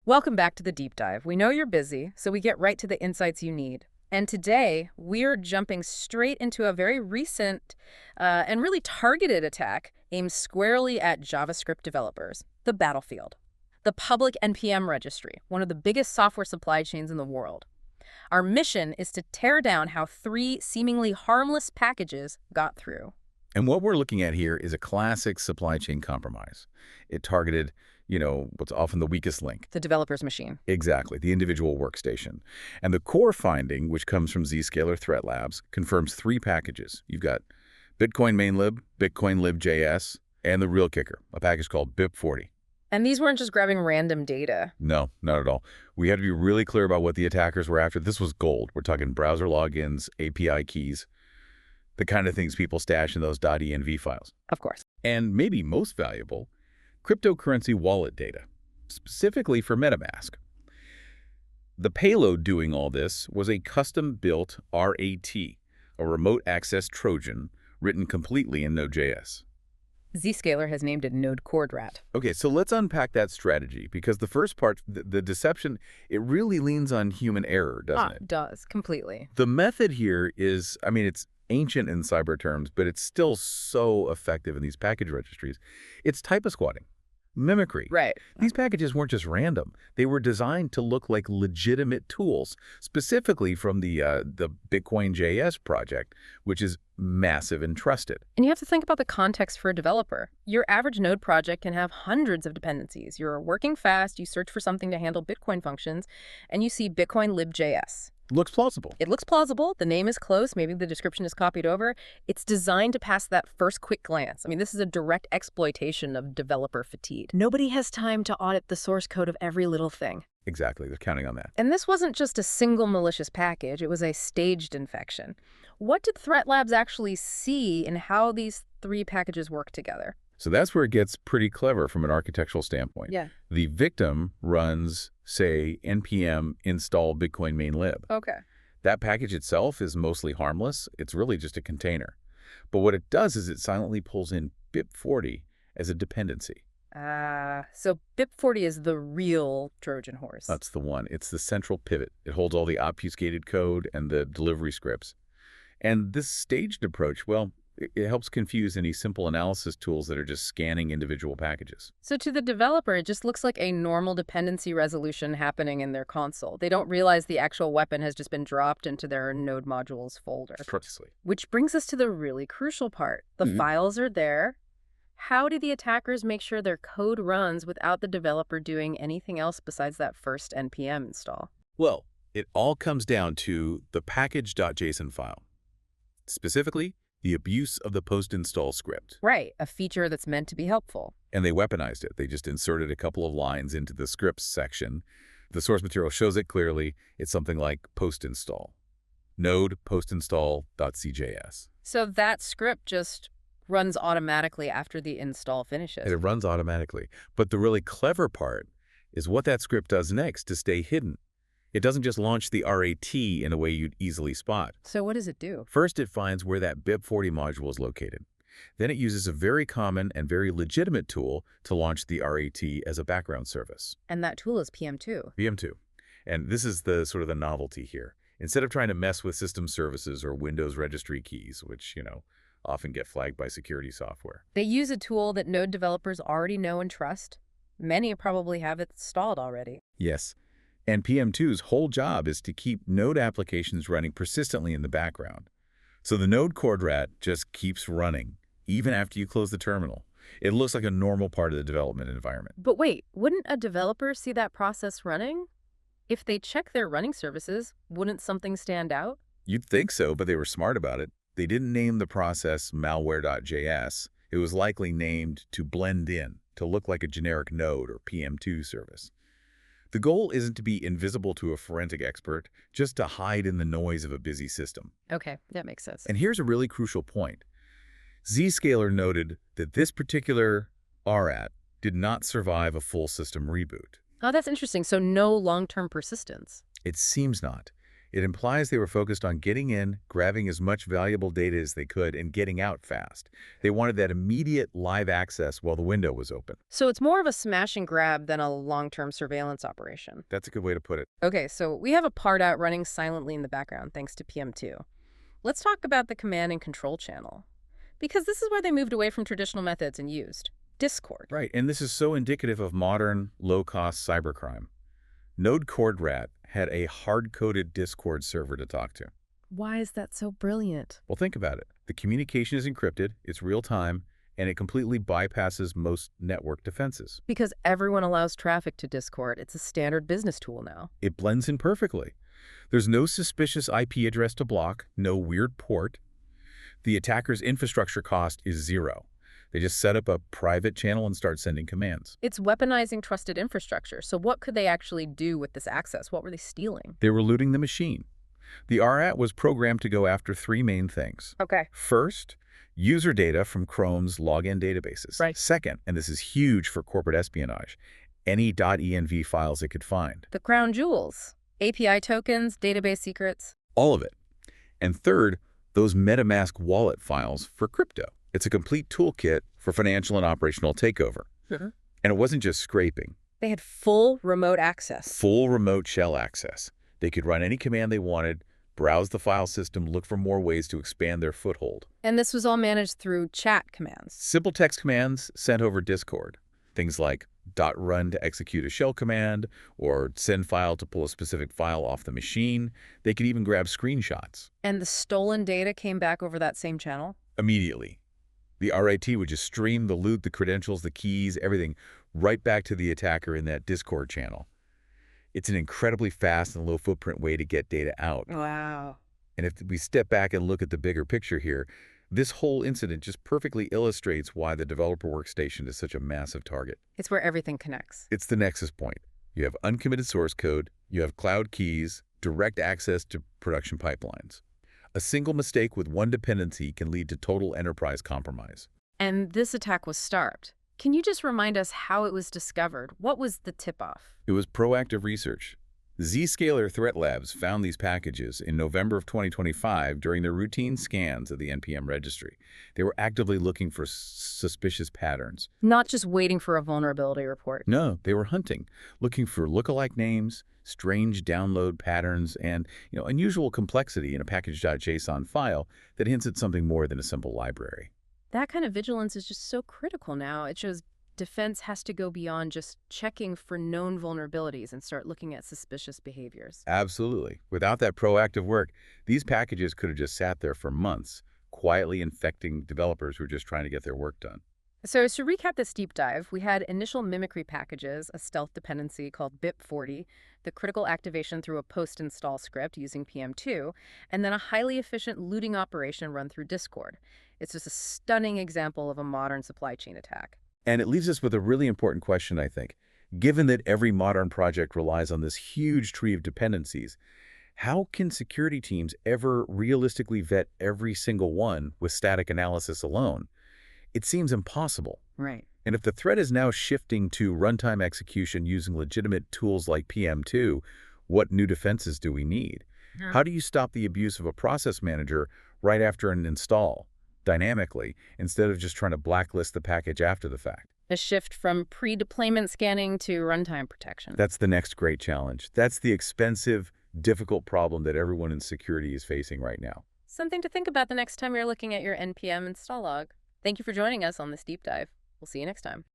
Welcome back to the deep dive. We know you're busy, so we get right to the insights you need. And today, we're jumping straight into a very recent and really targeted attack aimed squarely at JavaScript developers, the battlefield. The public NPM registry, one of the biggest software supply chains in the world. Our mission is to tear down how 3 seemingly harmless packages got through. And what we're looking at here is a classic supply chain compromise. It targeted, what's often the weakest link. The developer's machine. Exactly, the individual workstation. And the core finding, which comes from Zscaler ThreatLabz, confirms 3 packages. You've got bitcoin-main-lib, bitcoin-lib-js, and the real kicker, a package called BIP40. And these weren't just grabbing random data. No, not at all. We had to be really clear about what the attackers were after. This was gold. We're talking browser logins, API keys, the kind of things people stash in those .env files. Of course. And maybe most valuable, cryptocurrency wallet data, specifically for MetaMask. The payload doing all this was a custom-built RAT, a Remote Access Trojan, written completely in Node.js. Zscaler has named it NodeCordRAT. Okay, so let's unpack that strategy, because the first part, the deception, it really leans on human error, doesn't it? It does, completely. The method here is, it's ancient in cyber terms, but it's still so effective in these package registries. It's typo-squatting, mimicry. Right. These packages weren't just random. They were designed to look like legitimate tools, specifically from the bitcoinjs project, which is massive and trusted. And you have to think about the context for a developer. Your average Node project can have hundreds of dependencies. You're working fast, you search for something to handle Bitcoin functions, and you see bitcoin-lib-js. Looks plausible. It looks plausible. The name is close. Maybe the description is copied over. It's designed to pass that first quick glance. This is a direct exploitation of developer fatigue. Nobody has time to audit the source code of every little thing. Exactly. They're counting on that. And this wasn't just a single malicious package. It was a staged infection. What did ThreatLabz actually see in how these 3 packages work together? So that's where it gets pretty clever from an architectural standpoint. Yeah. The victim runs, say, npm install bitcoin-main-lib. Okay. That package itself is mostly harmless. It's really just a container. But what it does is it silently pulls in BIP40 as a dependency. So BIP40 is the real Trojan horse. That's the one. It's the central pivot. It holds all the obfuscated code and the delivery scripts. And this staged approach, well, it helps confuse any simple analysis tools that are just scanning individual packages. So to the developer, it just looks like a normal dependency resolution happening in their console. They don't realize the actual weapon has just been dropped into their node modules folder. Precisely. Which brings us to the really crucial part. The files are there. How do the attackers make sure their code runs without the developer doing anything else besides that first npm install? Well, it all comes down to the package.json file. Specifically, the abuse of the post-install script. Right, a feature that's meant to be helpful. And they weaponized it. They just inserted a couple of lines into the scripts section. The source material shows it clearly. It's something like post-install. Node postinstall.cjs. So that script just runs automatically after the install finishes. And it runs automatically. But the really clever part is what that script does next to stay hidden. It doesn't just launch the RAT in a way you'd easily spot. So what does it do? First, it finds where that BIP40 module is located. Then it uses a very common and very legitimate tool to launch the RAT as a background service. And that tool is PM2. PM2. And this is the sort of the novelty here. Instead of trying to mess with system services or Windows registry keys, which, often get flagged by security software. They use a tool that Node developers already know and trust. Many probably have it installed already. Yes. And PM2's whole job is to keep Node applications running persistently in the background. So the NodeCordRAT just keeps running, even after you close the terminal. It looks like a normal part of the development environment. But wait, wouldn't a developer see that process running? If they check their running services, wouldn't something stand out? You'd think so, but they were smart about it. They didn't name the process malware.js. It was likely named to blend in, to look like a generic Node or PM2 service. The goal isn't to be invisible to a forensic expert, just to hide in the noise of a busy system. Okay, that makes sense. And here's a really crucial point. Zscaler noted that this particular RAT did not survive a full system reboot. Oh, that's interesting. So no long-term persistence. It seems not. It implies they were focused on getting in, grabbing as much valuable data as they could, and getting out fast. They wanted that immediate live access while the window was open. So it's more of a smash and grab than a long-term surveillance operation. That's a good way to put it. Okay, so we have a part out running silently in the background thanks to PM2. Let's talk about the command and control channel, because this is where they moved away from traditional methods and used Discord. Right, and this is so indicative of modern, low-cost cybercrime. NodeCordRAT had a hard-coded Discord server to talk to. Why is that so brilliant? Well, think about it. The communication is encrypted, it's real-time, and it completely bypasses most network defenses. Because everyone allows traffic to Discord. It's a standard business tool now. It blends in perfectly. There's no suspicious IP address to block, no weird port. The attacker's infrastructure cost is zero. They just set up a private channel and start sending commands. It's weaponizing trusted infrastructure. So what could they actually do with this access? What were they stealing? They were looting the machine. The RAT was programmed to go after three main things. Okay. First, user data from Chrome's login databases. Right. Second, and this is huge for corporate espionage, any .env files it could find. The crown jewels. API tokens, database secrets. All of it. And third, those MetaMask wallet files for crypto. It's a complete toolkit for financial and operational takeover. And it wasn't just scraping. They had full remote access. Full remote shell access. They could run any command they wanted, browse the file system, look for more ways to expand their foothold. And this was all managed through chat commands. Simple text commands sent over Discord. Things like .run to execute a shell command or send file to pull a specific file off the machine. They could even grab screenshots. And the stolen data came back over that same channel? Immediately. The RAT would just stream the loot, the credentials, the keys, everything right back to the attacker in that Discord channel. It's an incredibly fast and low-footprint way to get data out. Wow. And if we step back and look at the bigger picture here, this whole incident just perfectly illustrates why the developer workstation is such a massive target. It's where everything connects. It's the nexus point. You have uncommitted source code, you have cloud keys, direct access to production pipelines. A single mistake with one dependency can lead to total enterprise compromise. And this attack was starved. Can you just remind us how it was discovered? What was the tip-off? It was proactive research. Zscaler ThreatLabz found these packages in November of 2025 during their routine scans of the NPM registry. They were actively looking for suspicious patterns. Not just waiting for a vulnerability report. No, they were hunting, looking for lookalike names, strange download patterns, and unusual complexity in a package.json file that hints at something more than a simple library. That kind of vigilance is just so critical now. It shows defense has to go beyond just checking for known vulnerabilities and start looking at suspicious behaviors. Absolutely. Without that proactive work, these packages could have just sat there for months, quietly infecting developers who are just trying to get their work done. So to recap this deep dive, we had initial mimicry packages, a stealth dependency called BIP40, the critical activation through a post-install script using PM2, and then a highly efficient looting operation run through Discord. It's just a stunning example of a modern supply chain attack. And it leaves us with a really important question, I think. Given that every modern project relies on this huge tree of dependencies, how can security teams ever realistically vet every single one with static analysis alone? It seems impossible. Right. And if the threat is now shifting to runtime execution using legitimate tools like PM2, what new defenses do we need? Yeah. How do you stop the abuse of a process manager right after an install, dynamically, instead of just trying to blacklist the package after the fact? A shift from pre-deployment scanning to runtime protection. That's the next great challenge. That's the expensive, difficult problem that everyone in security is facing right now. Something to think about the next time you're looking at your NPM install log. Thank you for joining us on this deep dive. We'll see you next time.